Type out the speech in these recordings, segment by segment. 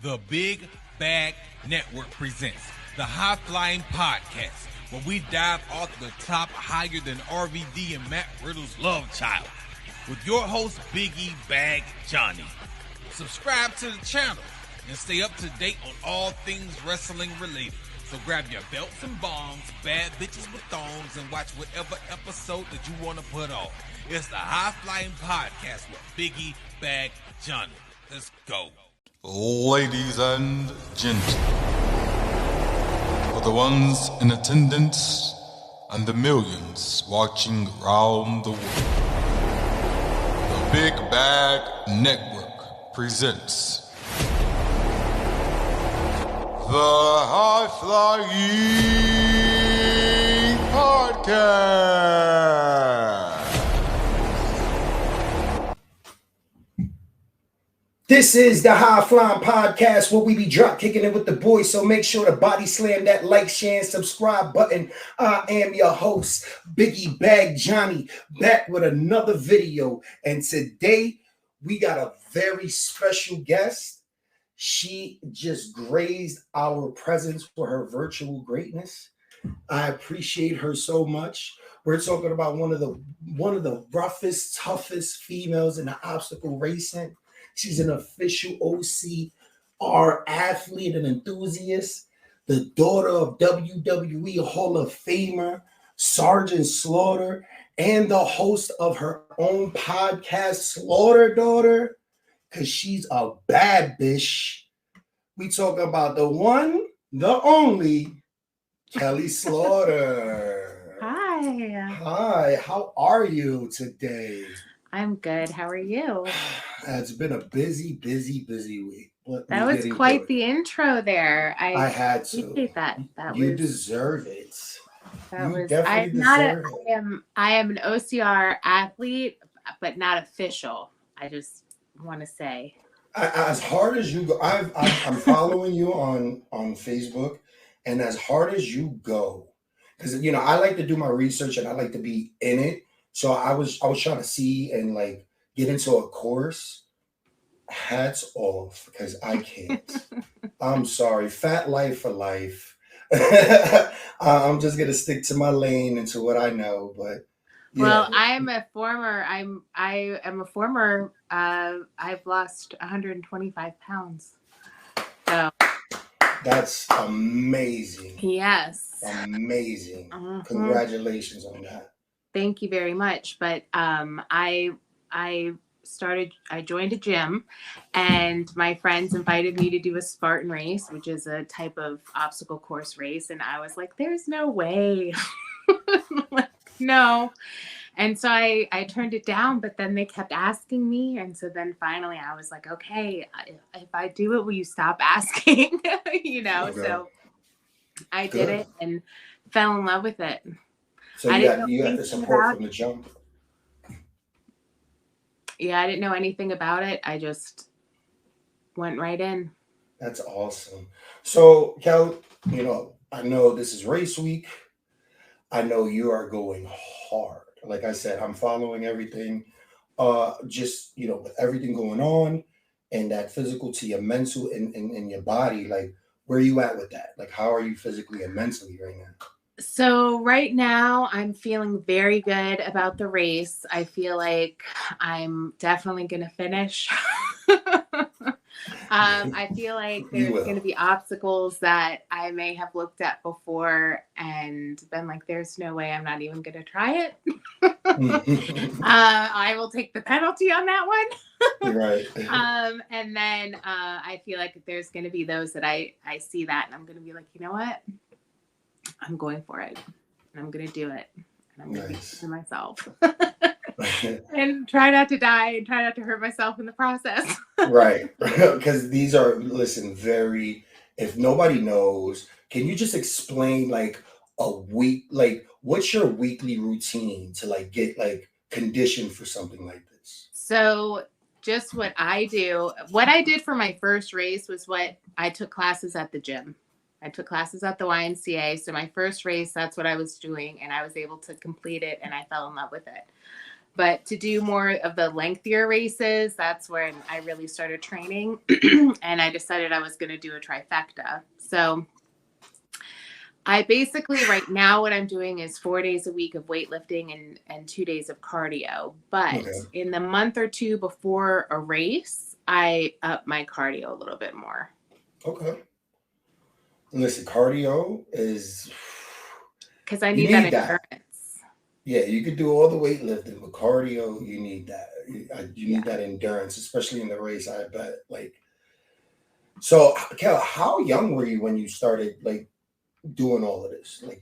The Big Bag Network presents the High Flying Podcast, where we dive off the top higher than RVD and Matt Riddle's love child, with your host, Biggie Bag Johnny. Subscribe to the channel and stay up to date on all things wrestling related. So grab your belts and bongs, bad bitches with thongs, and watch whatever episode that you want to put on. It's the High Flying Podcast with Biggie Bag Johnny. Let's go. Ladies and gentlemen, for the ones in attendance and the millions watching around the world, the Big Bag Network presents the High Flying Podcast. This is the High Flying Podcast, where we be drop kicking it with the boys. So make sure to body slam that like, share, and subscribe button. I am your host, Biggie Bag Johnny, back with another video. And today we got a very special guest. She just grazed our presence for her virtual greatness. I appreciate her so much. We're talking about one of the roughest, toughest females in the obstacle racing. She's an official OCR athlete and enthusiast, the daughter of WWE Hall of Famer Sergeant Slaughter, and the host of her own podcast, Slaughter Daughter, because she's a bad bitch. We talk about the one, the only, Kelly Slaughter. Hi. Hi, how are you today? I'm good. How are you? It's been a busy week. That was quite the intro there. I had to. Appreciate that. You deserve it. I am an OCR athlete, but not official. I just want to say. As hard as you go, I'm following you on Facebook, and as hard as you go, because I like to do my research and I like to be in it. So I was trying to see and like get into a course. Hats off, because I can't. I'm sorry. Fat life for life. I'm just gonna stick to my lane and to what I know. But yeah. Well, I've lost 125 pounds. So that's amazing. Yes. Amazing. Congratulations on that. Thank you very much. But I joined a gym, and my friends invited me to do a Spartan race, which is a type of obstacle course race. And I was like, there's no way. Like, no. And so I turned it down, but then they kept asking me. And so then finally I was like, okay, if I do it, will you stop asking? Okay. So I did it and fell in love with it. So you got the support from the jump. Yeah, I didn't know anything about it. I just went right in. That's awesome. So, Kel, I know this is race week. I know you are going hard. Like I said, I'm following everything. Just, with everything going on, and that physical to your mental and your body, like, where are you at with that? Like, how are you physically and mentally right now? So right now I'm feeling very good about the race. I feel like I'm definitely going to finish. I feel like there's going to be obstacles that I may have looked at before and been like, there's no way, I'm not even going to try it. I will take the penalty on that one. Right. And then I feel like there's going to be those that I see that and I'm going to be like, you know what? I'm going for it, and I'm going to do it, and I'm going to be good to myself, and try not to die, and try not to hurt myself in the process. Right, because these are, if nobody knows, can you just explain like a week, like what's your weekly routine to like get like conditioned for something like this? So just what I did for my first race was what I took classes at the gym. I took classes at the YMCA. So my first race, that's what I was doing. And I was able to complete it and I fell in love with it. But to do more of the lengthier races, that's when I really started training. And I decided I was going to do a trifecta. So I basically, right now, what I'm doing is 4 days a week of weightlifting and 2 days of cardio. But Okay. in the month or two before a race, I up my cardio a little bit more. Okay. Listen, cardio is Because I you need that need that. endurance. Yeah, you could do all the weightlifting, but cardio, you need that. You Yeah. need that endurance, especially in the race. I bet. Like, so, Kel, how young were you when you started like doing all of this? Like,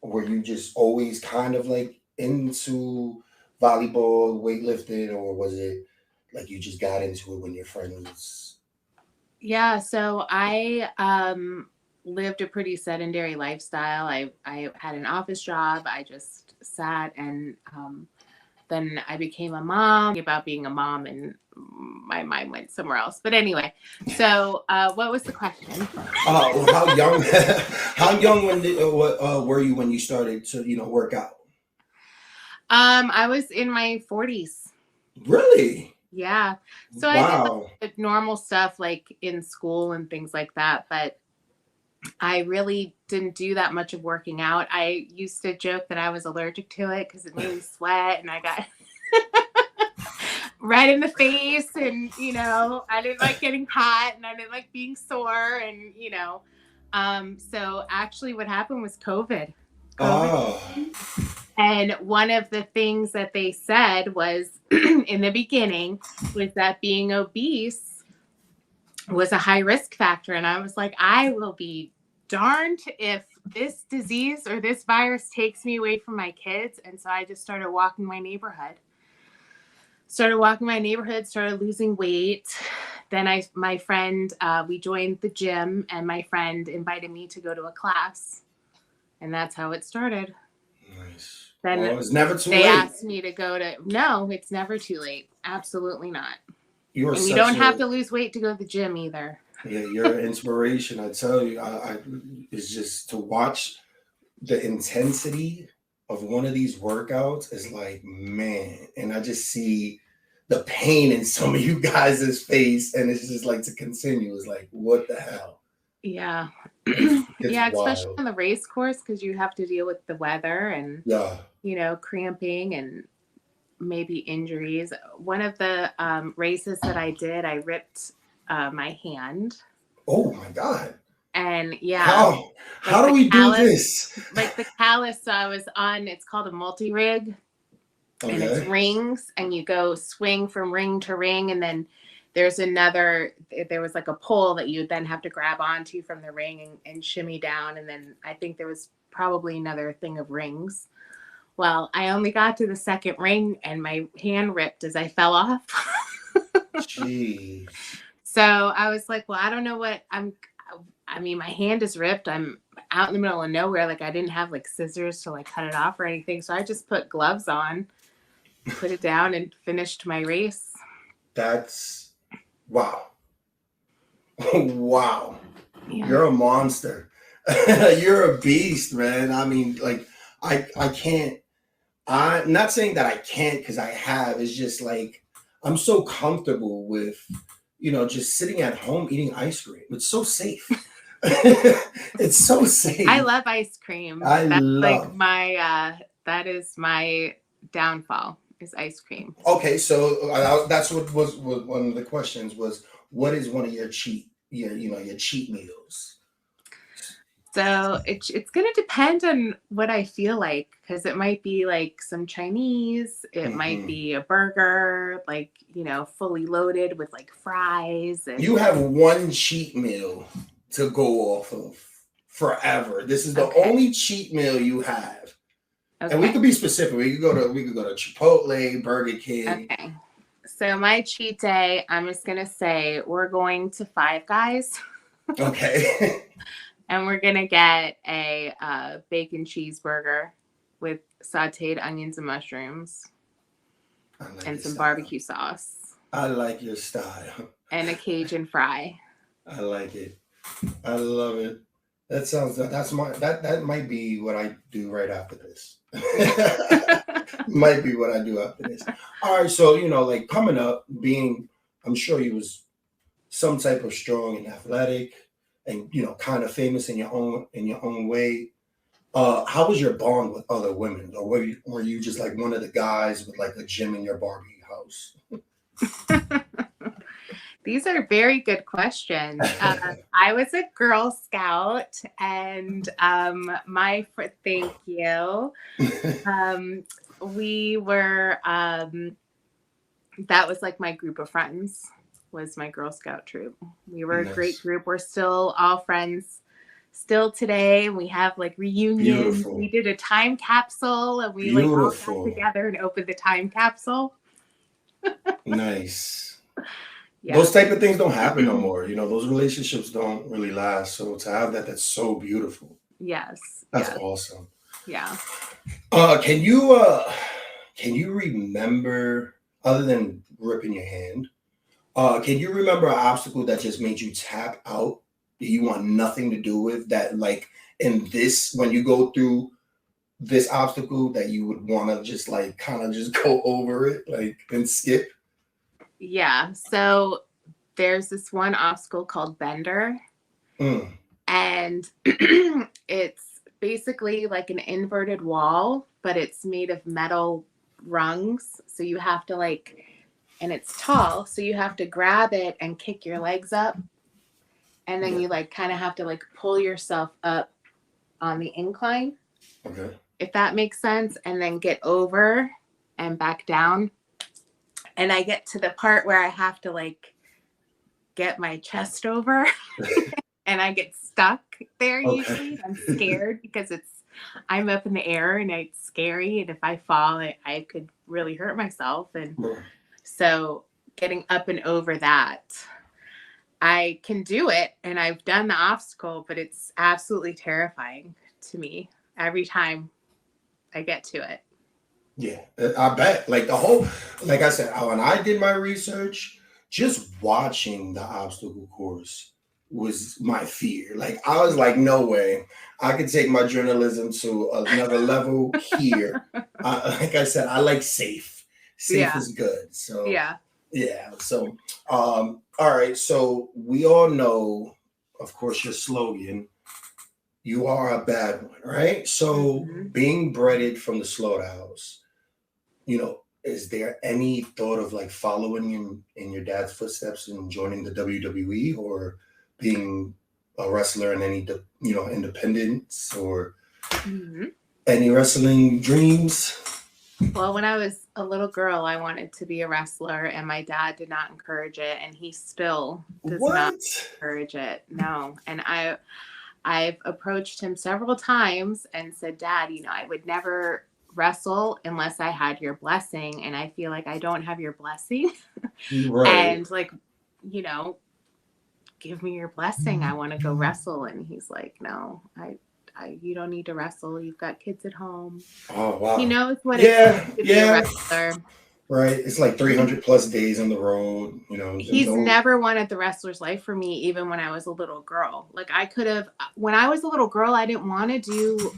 were you just always kind of like into volleyball, weightlifting, or was it like you just got into it when your friends? Yeah, so I lived a pretty sedentary lifestyle. I had an office job. I just sat and then I became a mom. About being a mom, and my mind went somewhere else. But anyway, so what was the question? How young? How young were you when you started to work out? I was in my 40s. Really? Yeah. So I did Wow. like normal stuff like in school and things like that, but I really didn't do that much of working out. I used to joke that I was allergic to it because it made me sweat and I got red in the face, and I didn't like getting hot and I didn't like being sore, and so actually what happened was COVID. Oh. And one of the things that they said was in the beginning was that being obese was a high risk factor. And I was like, I will be darned if this disease or this virus takes me away from my kids. And so I just started walking my neighborhood. Started losing weight. Then my friend, we joined the gym, and my friend invited me to go to a class. And that's how it started. Nice. Then Well, it's never too they late. asked me to go to, no, it's never too late. Absolutely not. You're And you don't have to lose weight to go to the gym either. Yeah, you're an inspiration. I tell you, it's just to watch the intensity of one of these workouts is like, man, and I just see the pain in some of you guys' face, and it's just like to continue. It's like, what the hell? Yeah. It's Yeah, especially wild. on the race course, because you have to deal with the weather and, Yeah. cramping and maybe injuries. One of the races that I did, I ripped my hand. Oh my God. And yeah. How do we do this? Like the callus I was on, it's called a multi-rig. Okay. And it's rings, and you go swing from ring to ring, and then there was like a pole that you would then have to grab onto from the ring and shimmy down, and then I think there was probably another thing of rings. Well, I only got to the second ring and my hand ripped as I fell off. Jeez. So I was like, well, I don't know what my hand is ripped. I'm out in the middle of nowhere. Like I didn't have like scissors to like cut it off or anything. So I just put gloves on, put it down, and finished my race. That's wow. Wow. Yeah. You're a monster. You're a beast, man. I mean, like I can't, I'm not saying that I can't because I have. It's just like I'm so comfortable with, just sitting at home eating ice cream. It's so safe. It's so safe. I love ice cream. That is my downfall is ice cream. Okay, so that's what was one of the questions was, what is one of your cheat meals? So it's going to depend on what I feel like, because it might be like some Chinese, it might be a burger, like, fully loaded with like fries. And you have one cheat meal to go off of forever. This is the only cheat meal you have. Okay. And we could be specific. We could go to Chipotle, Burger King. Okay. So my cheat day, I'm just going to say we're going to Five Guys. Okay. And we're going to get a bacon cheeseburger with sauteed onions and mushrooms and some barbecue sauce. I like your style. And a Cajun fry. I like it. I love it. That might be what I do right after this. Might be what I do after this. All right, so like coming up, I'm sure you was some type of strong and athletic, and kind of famous in your own way. How was your bond with other women, or were you just like one of the guys with like a gym in your Barbie house? These are very good questions. I was a Girl Scout, and thank you. We were that was like my group of friends, was my Girl Scout troop. We were Nice. a great group. We're still all friends still today. We have like reunions. Beautiful. We did a time capsule, and we like all got together and opened the time capsule. Nice. Yeah. Those type of things don't happen no more. Those relationships don't really last. So to have that's so beautiful. Yes. That's awesome. Yeah. Can you remember, other than ripping your hand, can you remember an obstacle that just made you tap out, that you want nothing to do with, that like when you go through this obstacle, that you would want to just like kind of just go over it, like, and skip? Yeah. So there's this one obstacle called Bender. And it's basically like an inverted wall, but it's made of metal rungs. So you have to and it's tall. So you have to grab it and kick your legs up. And then you kind of have to pull yourself up on the incline. Okay. If that makes sense. And then get over and back down. And I get to the part where I have to get my chest over and I get stuck there. Okay. Usually I'm scared because I'm up in the air and it's scary. And if I fall, I could really hurt myself. And so getting up and over that, I can do it. And I've done the obstacle, but it's absolutely terrifying to me every time I get to it. Yeah, I bet. Like I said, when I did my research, just watching the obstacle course was my fear. Like, I was like, no way. I could take my journalism to another level here. Like I said, I like safe. Safe is good. So yeah. So all right. So we all know, of course, your slogan. You are a bad one, right? So being breaded from the slaughterhouse, is there any thought of following in your dad's footsteps and joining the WWE, or being a wrestler in any, independence, or any wrestling dreams? Well, when I was a little girl, I wanted to be a wrestler, and my dad did not encourage it, and he still does not encourage it. No. And I've approached him several times and said, Dad, I would never wrestle unless I had your blessing, and I feel like I don't have your blessing. And give me your blessing. I want to go wrestle. And he's like, no, you don't need to wrestle. You've got kids at home. Oh wow. He knows what it's like to be a wrestler. Right. It's 300 plus days on the road, He's never wanted the wrestler's life for me, even when I was a little girl. When I was a little girl, I didn't want to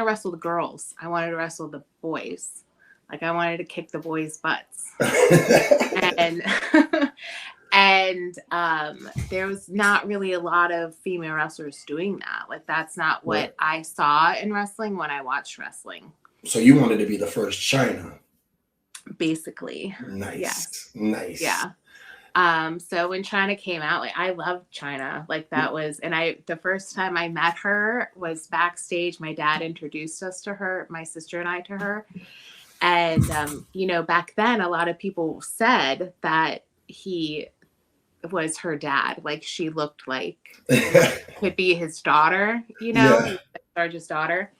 wrestle the girls. I wanted to wrestle the boys. I wanted to kick the boys' butts. and there was not really a lot of female wrestlers doing that. That's not what I saw in wrestling when I watched wrestling. So you wanted to be the first China. Basically. Nice. Yes. Nice. Yeah. So when China came out, I loved China. That was, and the first time I met her was backstage. My dad introduced us to her, my sister and I to her. And, back then a lot of people said that he was her dad. She looked could be his daughter, Sarge's daughter.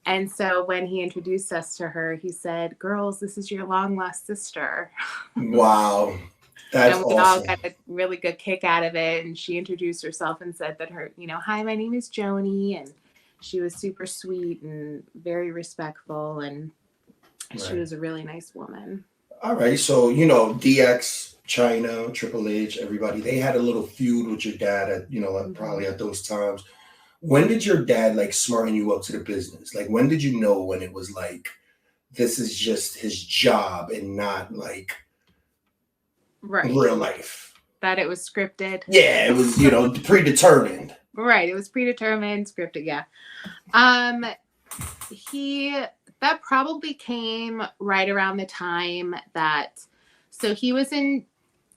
And so when he introduced us to her, he said, girls, this is your long lost sister. Wow. That's and we awesome. all got a really good kick out of it. And she introduced herself and said that her, hi, my name is Joni. And she was super sweet and very respectful. And she was a really nice woman. All right, so you know DX, China, Triple H, everybody, they had a little feud with your dad at Mhm. probably at those times. When did your dad like smarten you up to the business? Like when did you know when it was like this is just his job and not like Right. real life? That it was scripted. Yeah, it was predetermined. Right. It was predetermined, scripted. Yeah. Um, he that probably came right around the time that so he was in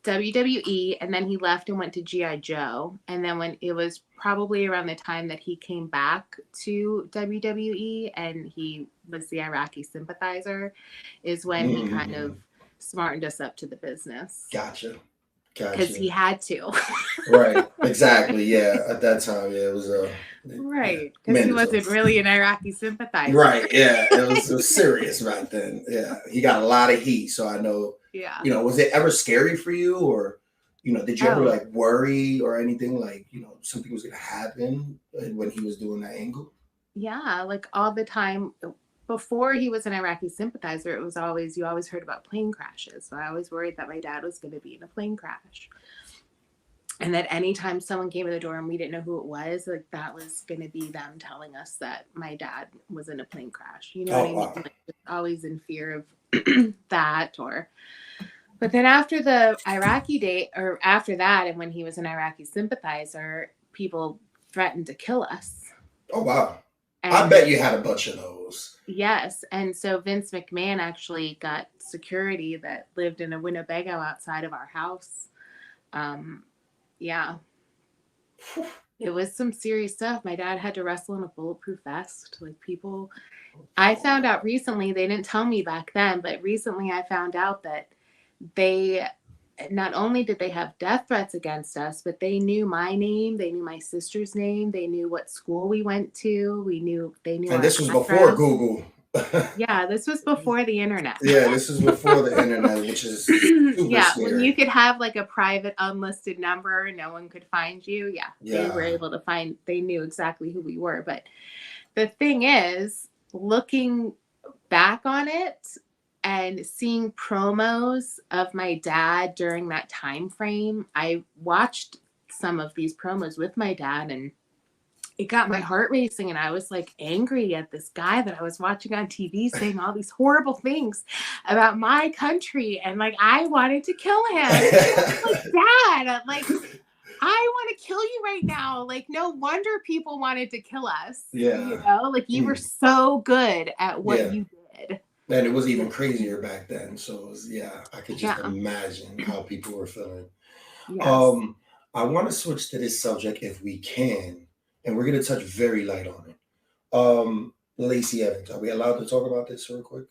WWE and then he left and went to GI Joe, and then when it was probably around the time that he came back to WWE and he was the Iraqi sympathizer is when he kind Mm, of smartened us up to the business gotcha, because gotcha. he had to. Right, exactly. Yeah, at that time, yeah, it was yeah, Right, because he wasn't mandatory. really an Iraqi sympathizer. Right, yeah, it was serious back then. Yeah, he got a lot of heat, so I know. Yeah. Was it ever scary for you, or did you ever Oh, like worry or anything like something was gonna happen when he was doing that angle? yeah, like all the time before he was an Iraqi sympathizer, it was always you always heard about plane crashes. So I always worried that my dad was going to be in a plane crash. And that anytime someone came to the door and we didn't know who it was, like that was going to be them telling us that my dad was in a plane crash. You know what Oh I mean? wow, Like just always in fear of that or but then after the Iraqi date or after that and when he was an Iraqi sympathizer, people threatened to kill us. oh wow. I And bet you had a bunch of those. yes. And so Vince McMahon actually got security that lived in a Winnebago outside of our house. Um, yeah, it was some serious stuff. My dad had to wrestle in a bulletproof vest. Like people, I found out recently, they didn't tell me back then, but recently I found out that they not only did they have death threats against us, but they knew my name, they knew my sister's name, they knew what school we went to, they knew And our this was before address. Google. Yeah, this was before the internet. Yeah, this is before the internet, which is super Yeah, when you scary. could have like a private unlisted number, no one could find you. Yeah, they were Yeah, able to find, they knew exactly who we were. But the thing is, looking back on it and seeing promos of my dad during that time frame, I watched some of these promos with my dad and it got my heart racing and I was like angry at this guy that I was watching on TV saying all these horrible things about my country and like I wanted to kill him. Like dad, like I want to kill you right now. Like no wonder people wanted to kill us. yeah, Like you were mm, so good at what yeah. you did. And it was even crazier back then. So yeah, I could just Yeah. imagine how people were feeling. Yes. Um, I want to switch to this subject if we can, and we're gonna touch very light on it. Lacey Evans. Are we allowed to talk about this real quick?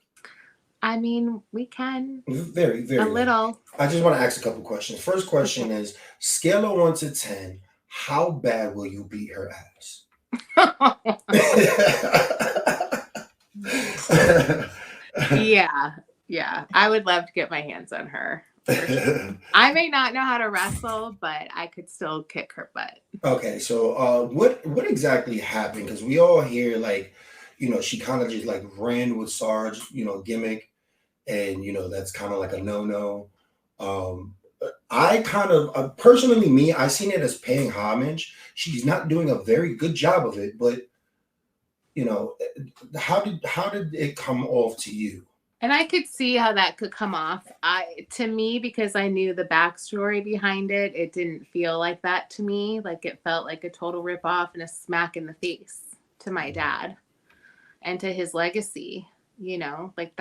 I mean, we can Very, a very light. little. I just want to ask a couple questions. First Okay. question is scale of 1 to 10, how bad will you beat her ass? Yeah. Yeah. I would love to get my hands on her. For sure. I may not know how to wrestle, but I could still kick her butt. Okay, so what exactly happened? Because we all hear like, she kind of just like ran with Sarge, gimmick, and that's kind of like a no-no. Um, I kind of personally, me, I seen it as paying homage. She's not doing a very good job of it, but you know, how did it come off to you? And I could see how that could come off. To me, because I knew the backstory behind it, it didn't feel like that to me. Like it felt like a total ripoff and a smack in the face to my dad and to his legacy. Like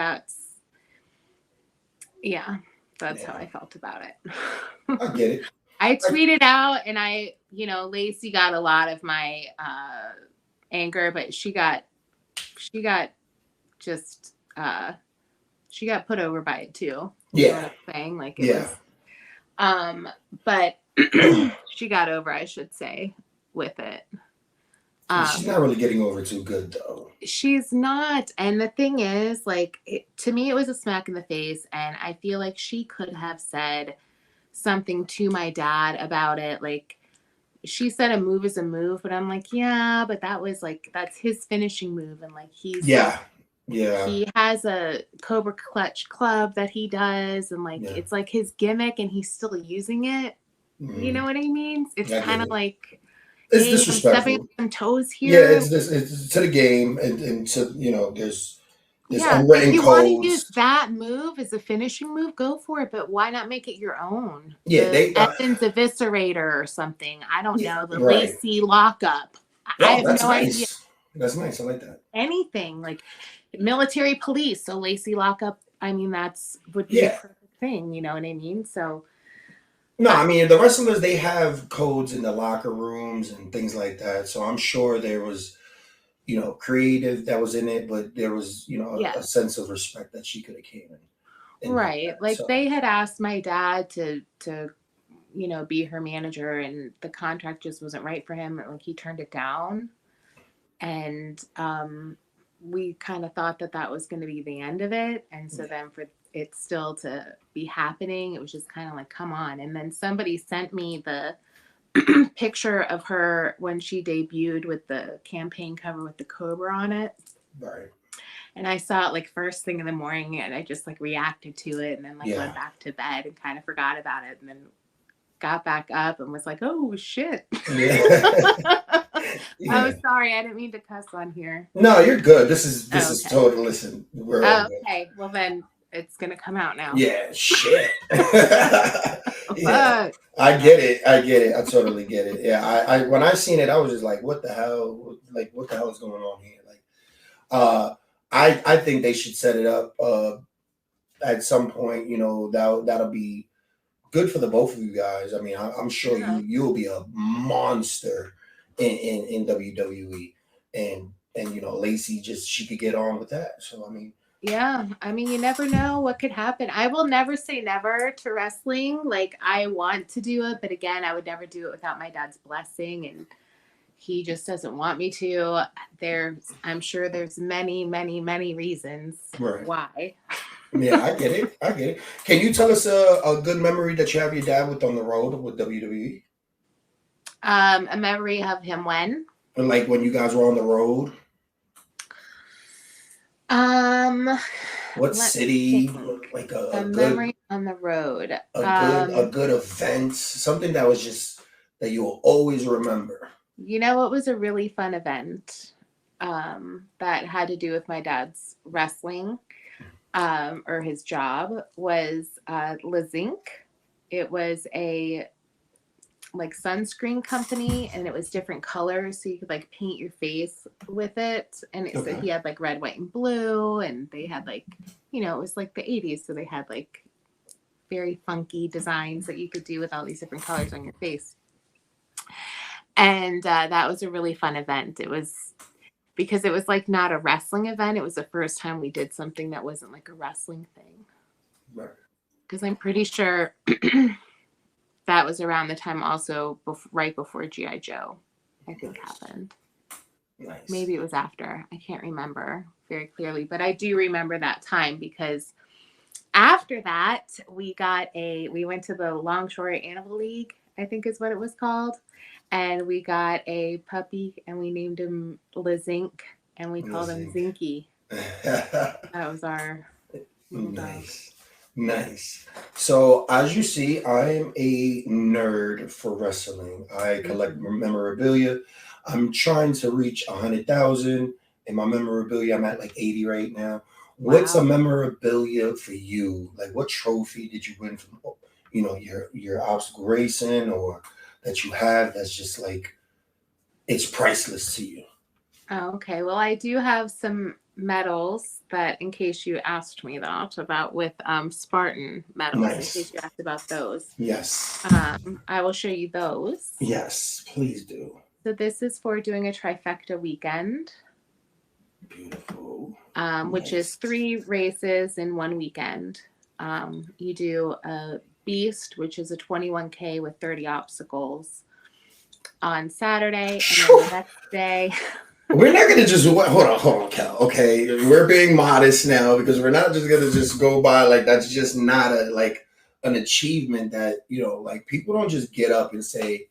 yeah, that's how Yeah, I felt about it. I get it. I I, tweeted out and Lacey got a lot of my anger, but she got just she got put over by it too. You know what yeah, I'm saying? Like it yeah. was but she got over, I should say, with it. She's Um not really getting over too good though. she's not, and the thing is like to me it was a smack in the face and I feel like she could have said something to my dad about it. Like she said a move is a move, but I'm like, yeah, but that's his finishing move and like he's Yeah, Yeah. He has a Cobra Clutch club that he does, and like it's like his gimmick, and he's still using it. You know what I mean? It's kind of like, it's hey, I'm stepping disrespectful. on some toes Yeah, here. it's to the game, and to there's Yeah, unwritten if you want to use codes. that move as a finishing move, go for it. But why not make it your own? Yeah, The they Evans Eviscerator or something. I don't know. The right. Lacey Lockup. I Oh, have that's no nice. idea. That's nice. I like that. Anything like military police. So Lacey Lockup. I mean, would be a perfect thing. You know what I mean? So. No, I mean the wrestlers, they have codes in the locker rooms and things like that. So I'm sure there was, creative that was in it, but there was, a sense of respect that she could have came in. Right. Like so. They had asked my dad to be her manager, and the contract just wasn't right for him. Like he turned it down. And we kind of thought that was going to be the end of it. And so then for it still to be happening, it was just kind of like, come on. And then somebody sent me the picture of her when she debuted with the campaign cover with the Cobra on it. Right. And I saw it like first thing in the morning, and I just like reacted to it, and then like went back to bed and kind of forgot about it, and then got back up and was like, oh shit. Oh, sorry, I didn't mean to cuss on here. No, you're good. This is total. Listen, we're all good. Okay. Well, then it's gonna come out now. Yeah, shit. Yeah, I get it. I totally get it. Yeah, I when I seen it, I was just like, what the hell? Like, what the hell is going on here? Like, I think they should set it up at some point. That'll be good for the both of you guys. I mean, I'm sure you'll be a monster in WWE, and Lacey she could get on with that. So I mean. Yeah, I mean, you never know what could happen. I will never say never to wrestling. Like, I want to do it, but again, I would never do it without my dad's blessing, and he just doesn't want me to. I'm sure there's many, many, many reasons why. Yeah, I get it. Can you tell us a good memory that you have your dad with on the road with WWE? A memory of him when? Like when you guys were on the road? What city? Like a good memory on the road. A good event, something that was just that you will always remember. You know what was a really fun event that had to do with my dad's wrestling or his job was Zinc. It was a like sunscreen company, and it was different colors, so you could like paint your face with it. And so he had like red, white, and blue, and they had like, it was like the 80s, so they had like very funky designs that you could do with all these different colors on your face. And that was a really fun event. It was because it was like not a wrestling event. It was the first time we did something that wasn't like a wrestling thing. Right. Because I'm pretty sure that was around the time also right before G.I. Joe, I think happened. Nice. Maybe it was after. I can't remember very clearly, but I do remember that time because after that we went to the Longshore Animal League, I think is what it was called. And we got a puppy and we named him Zinc, and we called him Zinky. That was our little dog. Nice. So as you see, I'm a nerd for wrestling. I collect memorabilia. I'm trying to reach 100,000 in my memorabilia. I'm at like 80 right now. Wow. What's a memorabilia for you? Like, what trophy did you win from, your obstacle racing, or that you have that's just like, it's priceless to you? Oh, okay. Well, I do have some medals that, in case you asked me that about, with Spartan medals. Nice. In case you asked about those. Yes. I will show you those. Yes, please do. So this is for doing a trifecta weekend. Beautiful. Which is 3 races in 1 weekend. You do a Beast, which is a 21K with 30 obstacles on Saturday, and then the next day. We're not going to just hold on, Cal. Okay, we're being modest now because we're not just going to just go by like that's just not an achievement that like people don't just get up and say,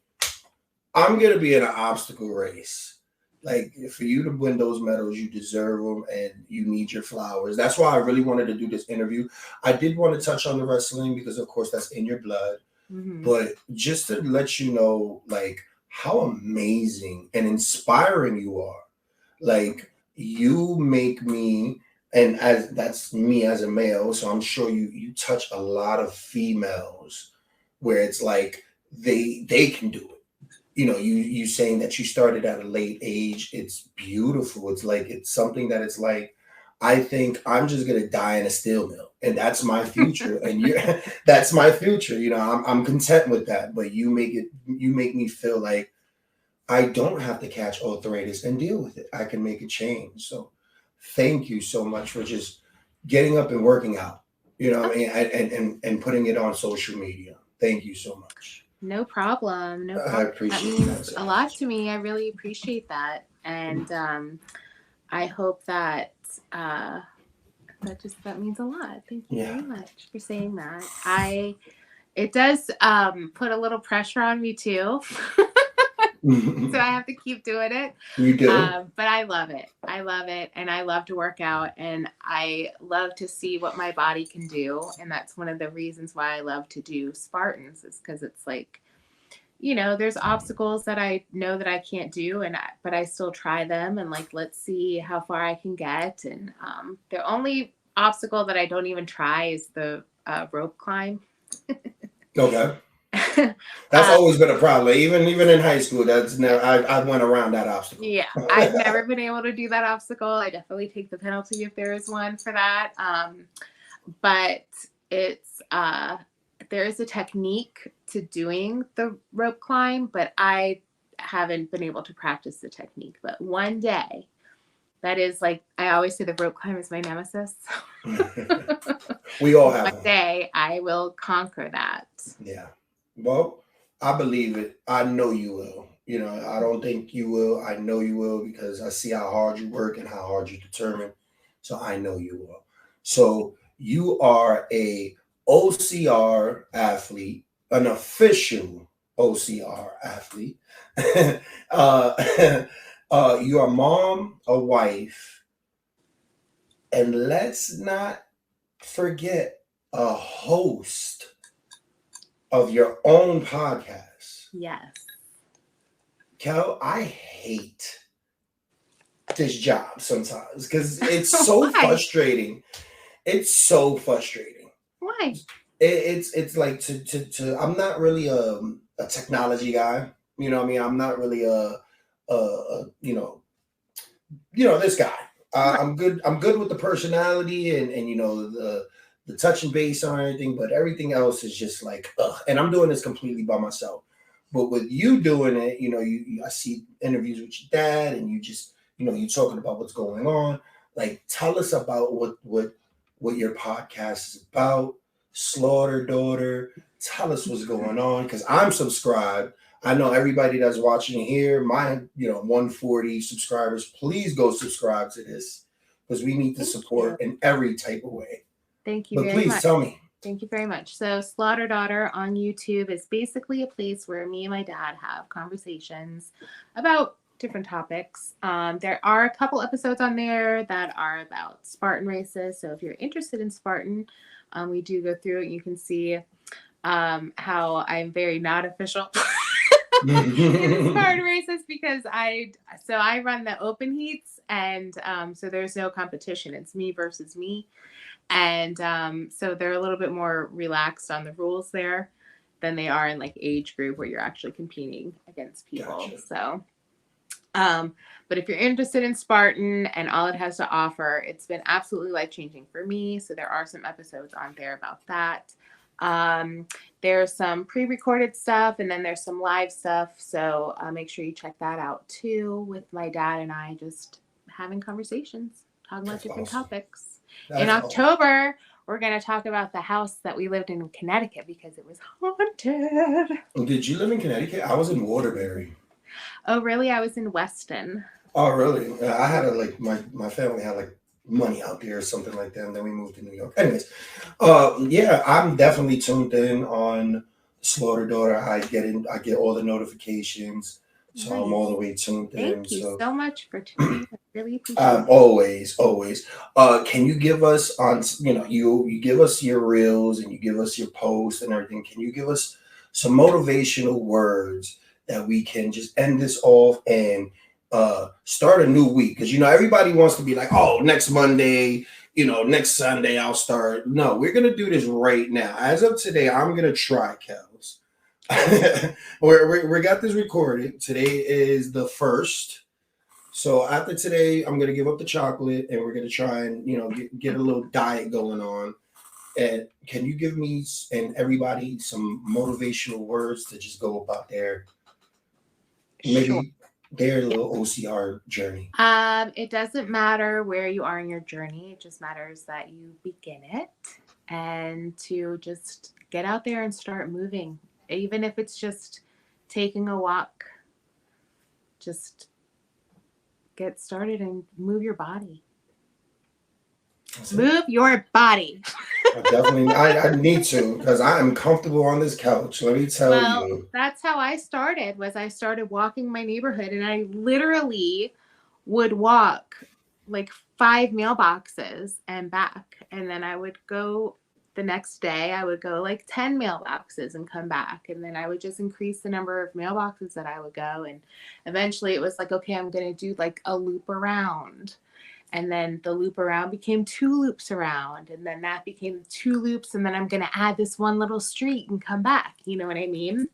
I'm going to be in an obstacle race Like, for you to win those medals, you deserve them, and you need your flowers. That's why I really wanted to do this interview. I did want to touch on the wrestling because, of course, that's in your blood. But just to let you know, like, how amazing and inspiring you are. Like, you make me, and as that's me as a male, so I'm sure you touch a lot of females where it's like they can do it. You saying that you started at a late age, it's beautiful. It's like, it's something that it's like, I think I'm just gonna die in a steel mill, and that's my future. And you, that's my future. I'm content with that. But you make me feel like I don't have to catch arthritis and deal with it. I can make a change. So thank you so much for just getting up and working out. What I mean, and putting it on social media. Thank you so much. No problem. No problem. I appreciate that means that a lot to me. I really appreciate that. And I hope that that means a lot. Thank you very much for saying that. It does put a little pressure on me too. So I have to keep doing it. You do. But I love it. I love it. And I love to work out, and I love to see what my body can do. And that's one of the reasons why I love to do Spartans, is because it's like, there's obstacles that I know that I can't do, but I still try them, and like, let's see how far I can get. And the only obstacle that I don't even try is the rope climb. Okay. That's always been a problem. Even in high school, that's never. I went around that obstacle. Yeah, I've never been able to do that obstacle. I definitely take the penalty if there is one for that. But it's there is a technique to doing the rope climb, but I haven't been able to practice the technique. But one day, that is, like, I always say the rope climb is my nemesis. We all have one day I will conquer that. Yeah. Well, I believe it. I know you will. I don't think you will. I know you will, because I see how hard you work and how hard you're determined. So I know you will. So you are a OCR athlete, an official OCR athlete. You're a mom, a wife, and let's not forget, a host of your own podcast. Yes. Kel, I hate this job sometimes because it's so frustrating. It's so frustrating. Why? It's like to I'm not really a technology guy. You know what I mean? I'm not really a this guy. I'm good with the personality and the touch and base on everything, but everything else is just like, ugh. And I'm doing this completely by myself. But with you doing it, I see interviews with your dad, and you just, you're talking about what's going on. Like, tell us about what your podcast is about. Slaughter Daughter. Tell us what's going on, because I'm subscribed. I know everybody that's watching here, my 140 subscribers, please go subscribe to this, because we need to support in every type of way. Thank you very much. But please tell me. Thank you very much. So Slaughter Daughter on YouTube is basically a place where me and my dad have conversations about different topics. There are a couple episodes on there that are about Spartan races. So if you're interested in Spartan, we do go through it. You can see how I'm very not official in Spartan races, because I run the open heats, and so there's no competition. It's me versus me. And so they're a little bit more relaxed on the rules there than they are in like age group where you're actually competing against people. Gotcha. So, but if you're interested in Spartan and all it has to offer, it's been absolutely life-changing for me. So there are some episodes on there about that. There's some pre-recorded stuff, and then there's some live stuff. So make sure you check that out too, with my dad and I just having conversations, talking about different topics. In October, we're going to talk about the house that we lived in Connecticut, because it was haunted. Did you live in Connecticut? I was in Waterbury. Oh, really? I was in Weston. Oh, really? I had my family had money out there or something like that, and then we moved to New York. Anyways, yeah, I'm definitely tuned in on Slaughter Daughter. I get all the notifications. So I'm all Nice. the way tuned in. Thank you So so much for tuning in. Really appreciate it. always. Can you give us on? You give us your reels and you give us your posts and everything. Can you give us some motivational words that we can just end this off and start a new week? Because everybody wants to be like, oh, next Monday, next Sunday I'll start. No, we're gonna do this right now. As of today, I'm gonna try, Kels. we got this recorded. Today is the 1st. So after today, I'm gonna give up the chocolate, and we're gonna try and get a little diet going on. And can you give me and everybody some motivational words to just go about Sure. maybe their little OCR journey? It doesn't matter where you are in your journey. It just matters that you begin it and to just get out there and start moving. Even if it's just taking a walk, just get started and move your body. Move your body. I need to, because I am comfortable on this couch. Let me tell you. That's how I started. I started walking my neighborhood, and I literally would walk like 5 mailboxes and back, and then I would go the next day. I would go like 10 mailboxes and come back, and then I would just increase the number of mailboxes that I would go, and eventually it was like, okay, I'm gonna do like a loop around. And then the loop around became 2 loops around. And then that became 2 loops. And then I'm going to add this one little street and come back. You know what I mean?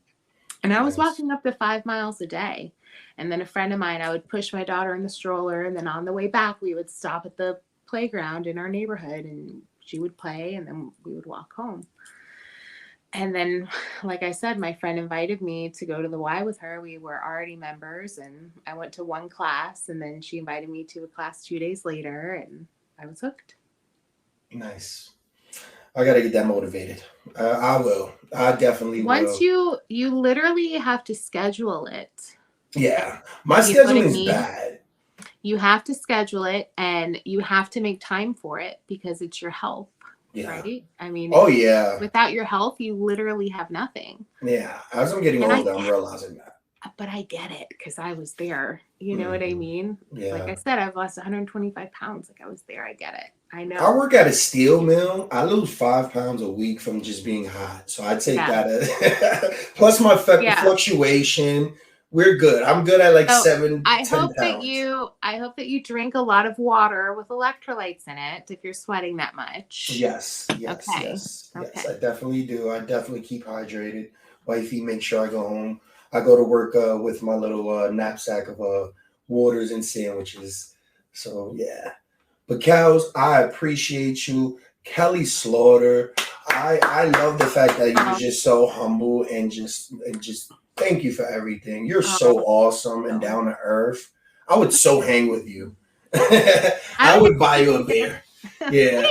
And I was walking up to 5 miles a day. And then a friend of mine, I would push my daughter in the stroller. And then on the way back, we would stop at the playground in our neighborhood. And she would play. And then we would walk home. And then, like I said, my friend invited me to go to the Y with her. We were already members, and I went to one class, and then she invited me to a class 2 days later, and I was hooked. Nice. I got to get that motivated. I will. I definitely will. Once you literally have to schedule it. Yeah. My schedule is bad. You have to schedule it, and you have to make time for it because it's your health. Yeah. Right? I mean, without your health, you literally have nothing. Yeah. As I'm getting older, I'm realizing that. But I get it because I was there. You know what I mean? Yeah. Like I said, I've lost 125 pounds. Like I was there. I get it. I know. I work at a steel mill. I lose 5 pounds a week from just being hot. So I take that plus my fluctuation. We're good. I'm good at like 7, 10 pounds. I hope that you drink a lot of water with electrolytes in it if you're sweating that much. Yes. Okay. Yes. I definitely do. I definitely keep hydrated. Wifey, make sure I go home. I go to work with my little knapsack of waters and sandwiches. So yeah. But Kels, I appreciate you. Kelly Slaughter. I love the fact that you're just so humble and just thank you for everything. You're so awesome and down to earth. I would so hang with you. I would buy you a beer. Yeah.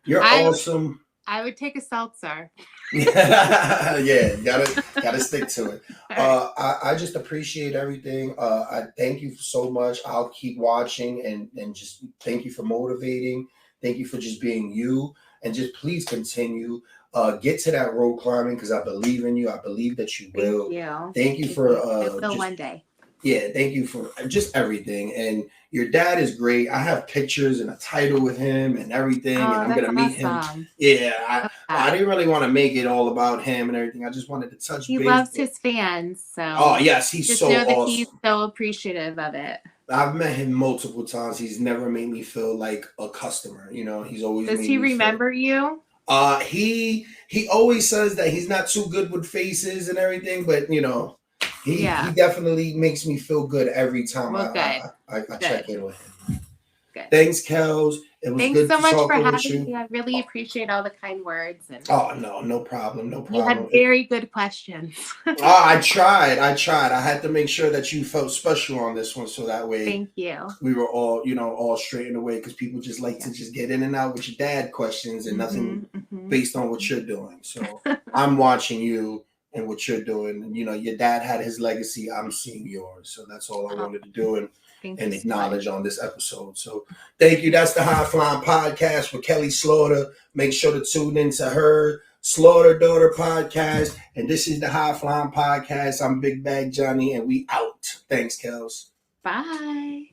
You're awesome. I would take a seltzer. Yeah, gotta stick to it. I just appreciate everything. I thank you so much. I'll keep watching and just thank you for motivating. Thank you for just being you, and just please continue. Get to that road climbing because I believe in you. I believe that you will. Thank you for one day. Yeah, thank you for just everything. And your dad is great. I have pictures and a title with him and everything. And I'm gonna meet him. Yeah, I didn't really want to make it all about him and everything. I just wanted to touch base. He loves his fans. So yes, he's just so know that awesome. He's so appreciative of it. I've met him multiple times. He's never made me feel like a customer. He's always. Does he remember you? He always says that he's not too good with faces and everything, but he definitely makes me feel good every time I check in with him. Good. Thanks, Kels. It was Thanks good so to much talk for with having you. me. I really appreciate all the kind words. And no problem. You had very good questions. I tried. I had to make sure that you felt special on this one, so that way. Thank you. We were all, all straight in the way because people just like to just get in and out with your dad questions and nothing based on what you're doing. So I'm watching you and what you're doing. And, your dad had his legacy. I'm seeing yours. So that's all I wanted to do and acknowledge on this episode. So thank you. That's the High Flying Podcast with Kelly Slaughter. Make sure to tune into her Slaughter Daughter Podcast, and this is the High Flying Podcast. I'm Big Bag Johnny, and we out. Thanks, Kels. Bye.